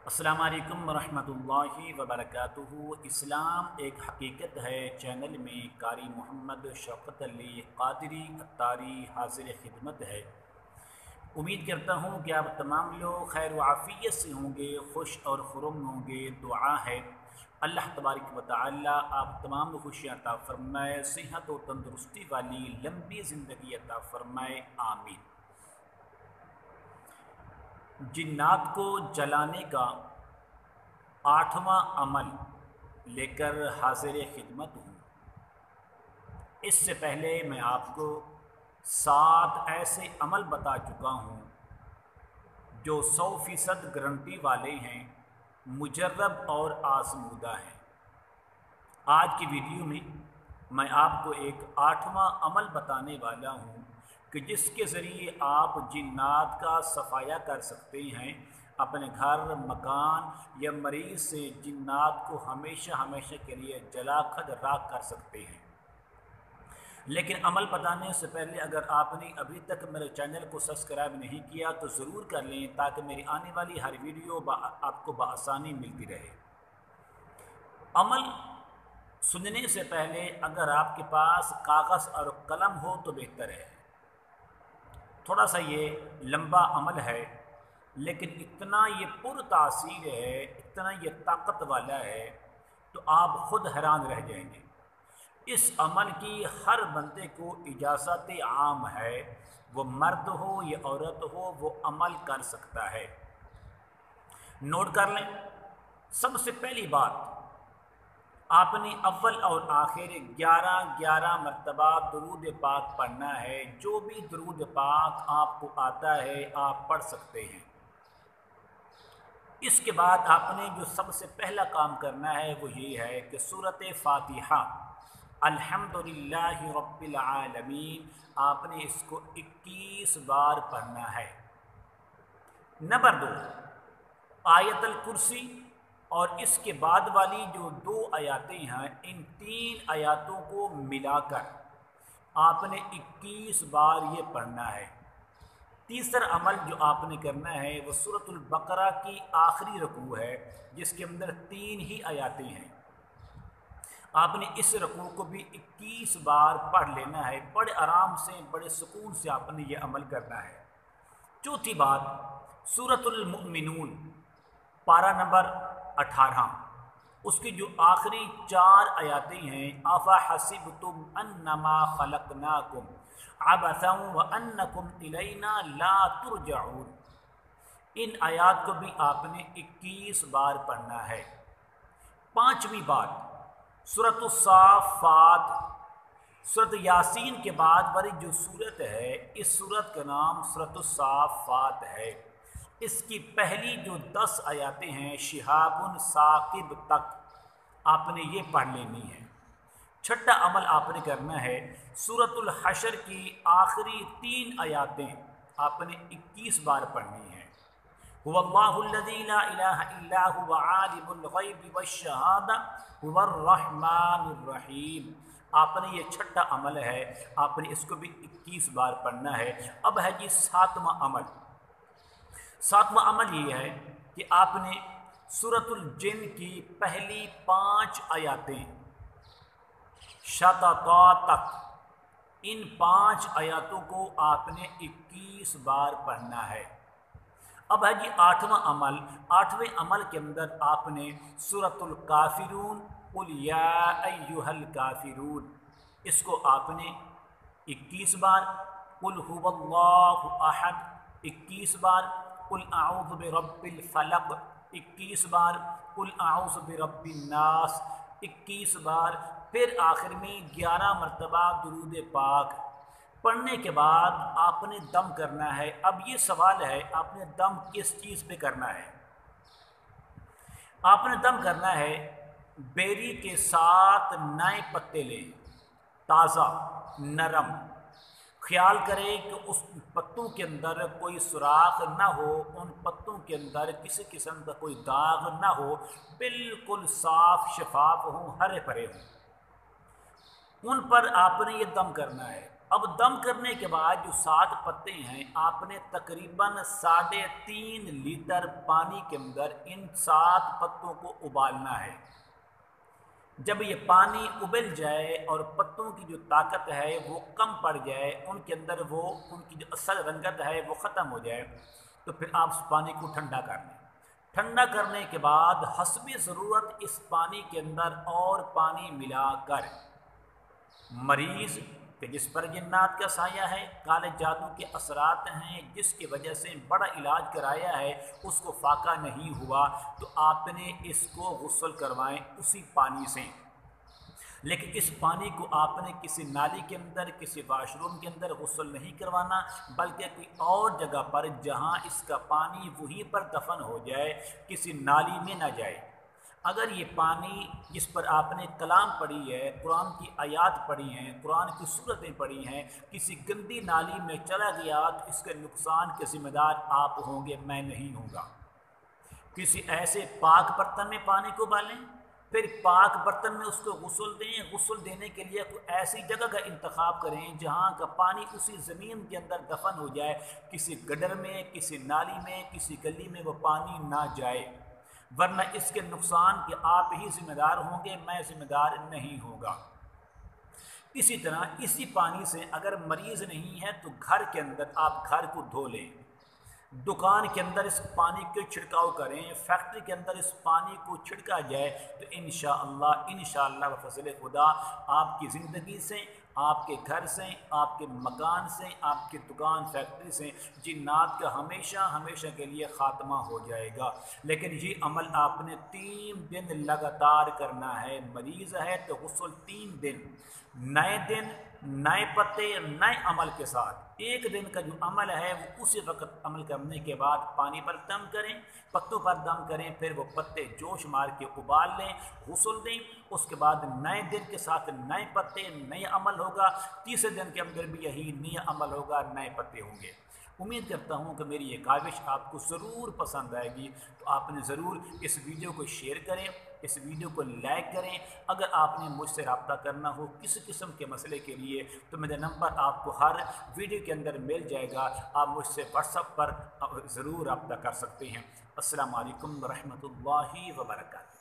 السلام علیکم ورحمۃ اللہ وبرکاتہ۔ اسلام ایک حقیقت ہے چینل میں قاری محمد شوکت علی قادری اتاری حاضر خدمت ہے۔ امید کرتا ہوں کہ آپ تمام لوگ خیر و عافیت سے ہوں گے، خوش اور خرم ہوں گے۔ دعا ہے اللہ تبارک و تعالی آپ تمام خوشیاں عطا فرمائے، صحت و تندرستی والی لمبی زندگی عطا فرمائے، آمین۔ جنات کو جلانے کا 8واں عمل لے کر حاضر خدمت ہوں۔ اس سے پہلے میں آپ کو 7 ایسے عمل بتا چکا ہوں جو 100% گارنٹی والے ہیں، مجرب اور آزمودہ ہیں۔ آج کی ویڈیو میں آپ کو ایک 8واں عمل بتانے والا ہوں کہ جس کے ذریعے آپ جنات کا صفایا کر سکتے ہیں، اپنے گھر، مکان یا مریض سے جنات کو ہمیشہ کے لیے جلا کر راک کر سکتے ہیں۔ لیکن عمل بتانے سے پہلے اگر آپ نے ابھی تک میرے چینل کو سبسکرائب نہیں کیا تو ضرور کر لیں تاکہ میری آنے والی ہر ویڈیو آپ کو بآسانی ملتی رہے۔ عمل سننے سے پہلے اگر آپ کے پاس کاغذ اور قلم ہو تو بہتر ہے۔ تھوڑا سا یہ لمبا عمل ہے لیکن اتنا یہ پر تاثیر ہے، اتنا یہ طاقت والا ہے تو آپ خود حیران رہ جائیں گے۔ اس عمل کی ہر بندے کو اجازت عام ہے، وہ مرد ہو یا عورت ہو وہ عمل کر سکتا ہے۔ نوٹ کر لیں، سب سے پہلی بات آپ نے اول اور آخر 11 مرتبہ درود پاک پڑھنا ہے۔ جو بھی درود پاک آپ کو آتا ہے آپ پڑھ سکتے ہیں۔ اس کے بعد آپ نے جو سب سے پہلا کام کرنا ہے وہ یہ ہے کہ سورۃ فاتحہ الحمدللہ رب العالمین آپ نے اس کو 21 بار پڑھنا ہے۔ نمبر 2، آیت الکرسی اور اس کے بعد والی جو 2 آیاتیں ہیں، ان 3 آیاتوں کو ملا کر آپ نے 21 بار یہ پڑھنا ہے۔ تیسرا عمل جو آپ نے کرنا ہے وہ سورۃ البقرہ کی آخری رکوع ہے جس کے اندر 3 ہی آیاتیں ہیں۔ آپ نے اس رکوع کو بھی 21 بار پڑھ لینا ہے۔ بڑے آرام سے، بڑے سکون سے آپ نے یہ عمل کرنا ہے۔ چوتھی بات، سورۃ المؤمنون پارہ نمبر 18، اس کی جو آخری 4 آیاتیں ہیں، افحسبتم انما خلقناکم عبثا وانکم الینا لا ترجعون، ان آیات کو بھی آپ نے 21 بار پڑھنا ہے۔ 5ویں بات، سورۃ الصافات، سورۃ یاسین کے بعد والی جو سورت ہے، اس سورت کا نام سورۃ الصافات ہے۔ اس کی پہلی جو 10 آیاتیں ہیں شہاب ثاقب تک آپ نے یہ پڑھ لینی ہے۔ چھٹا عمل آپ نے کرنا ہے، سورۃ الحشر کی آخری 3 آیاتیں آپ نے 21 بار پڑھنی ہیں۔ هو اللہ الذی لا الہ الا هو عالم الغیب والشہادہ هو الرحمن الرحیم، آپ نے یہ چھٹا عمل ہے، آپ نے اس کو بھی 21 بار پڑھنا ہے۔ اب ہے جی 7واں عمل۔ 7واں عمل یہ ہے کہ آپ نے سورۃ الجن کی پہلی 5 آیاتیں شططا تک، ان 5 آیاتوں کو آپ نے 21 بار پڑھنا ہے۔ اب ہے جی 8واں عمل۔ 8ویں عمل کے اندر آپ نے سورۃ الکافرون قل یا ایھا الکافرون، اس کو آپ نے 21 بار، قل ھو اللہ احد 21 بار، قل اعوذ برب الفلق 21 بار، قل اعوذ برب الناس 21 بار، پھر آخر میں 11 مرتبہ درود پاک پڑھنے کے بعد آپ نے دم کرنا ہے۔ اب یہ سوال ہے آپ نے دم کس چیز پہ کرنا ہے؟ آپ نے دم کرنا ہے بیری کے ساتھ نئے پتے لیں، تازہ نرم، خیال کریں کہ اس پتوں کے اندر کوئی سوراخ نہ ہو، ان پتوں کے اندر کسی قسم کا کوئی داغ نہ ہو، بالکل صاف شفاف ہوں، ہرے بھرے ہوں، ان پر آپ نے یہ دم کرنا ہے۔ اب دم کرنے کے بعد جو 7 پتے ہیں آپ نے تقریباً 3.5 لیٹر پانی کے اندر ان 7 پتوں کو ابالنا ہے۔ جب یہ پانی ابل جائے اور پتوں کی جو طاقت ہے وہ کم پڑ جائے، ان کے اندر ان کی جو اصل رنگت ہے وہ ختم ہو جائے، تو پھر آپ اس پانی کو ٹھنڈا کر لیں۔ ٹھنڈا کرنے کے بعد حسب ضرورت اس پانی کے اندر اور پانی ملا کر مریض کہ جس پر جنات کا سایہ ہے، کالے جادو کے اثرات ہیں، جس کی وجہ سے بڑا علاج کرایا ہے، اس کو فاقہ نہیں ہوا، تو آپ نے اس کو غسل کروائیں اسی پانی سے۔ لیکن اس پانی کو آپ نے کسی نالی کے اندر، کسی واش روم کے اندر غسل نہیں کروانا، بلکہ کوئی اور جگہ پر جہاں اس کا پانی وہیں پر دفن ہو جائے، کسی نالی میں نہ جائے۔ اگر یہ پانی جس پر آپ نے کلام پڑھی ہے، قرآن کی آیات پڑھی ہیں، قرآن کی سورتیں پڑھی ہیں، کسی گندی نالی میں چلا گیا تو اس کے نقصان کے ذمہ دار آپ ہوں گے، میں نہیں ہوں گا۔ کسی ایسے پاک برتن میں پانی کو ابالیں، پھر پاک برتن میں اس کو غسل دیں۔ غسل دینے کے لیے کوئی ایسی جگہ کا انتخاب کریں جہاں کا پانی اسی زمین کے اندر دفن ہو جائے، کسی گڈر میں، کسی نالی میں، کسی گلی میں وہ پانی نہ جائے، ورنہ اس کے نقصان کے آپ ہی ذمہ دار ہوں گے، میں ذمہ دار نہیں ہوگا۔ اسی طرح اسی پانی سے اگر مریض نہیں ہے تو گھر کے اندر آپ گھر کو دھو لیں، دکان کے اندر اس پانی کو چھڑکاؤ کریں، فیکٹری کے اندر اس پانی کو چھڑکا جائے، تو انشاءاللہ بفضل خدا آپ کی زندگی سے، آپ کے گھر سے، آپ کے مکان سے، آپ کی دکان فیکٹری سے جنات کا ہمیشہ ہمیشہ کے لیے خاتمہ ہو جائے گا۔ لیکن یہ عمل آپ نے 3 دن لگاتار کرنا ہے۔ مریض ہے تو غسل 3 دن، نئے دن، نئے پتے، نئے عمل کے ساتھ۔ ایک دن کا جو عمل ہے وہ اسی وقت عمل کرنے کے بعد پانی پر دم کریں، پتوں پر دم کریں، پھر وہ پتے جوش مار کے ابال لیں، غسل دیں، اس کے بعد نئے دن کے ساتھ نئے پتے، نئے عمل ہوگا، تیسرے دن کے اندر بھی یہی نیا عمل ہوگا، نئے پتے ہوں گے۔ امید کرتا ہوں کہ میری یہ کاوش آپ کو ضرور پسند آئے گی، تو آپ نے ضرور اس ویڈیو کو شیئر کریں، اس ویڈیو کو لائک کریں۔ اگر آپ نے مجھ سے رابطہ کرنا ہو کسی قسم کے مسئلے کے لیے تو میرا نمبر آپ کو ہر ویڈیو کے اندر مل جائے گا، آپ مجھ سے واٹس ایپ پر ضرور رابطہ کر سکتے ہیں۔ السلام علیکم ورحمۃ اللہ وبرکاتہ۔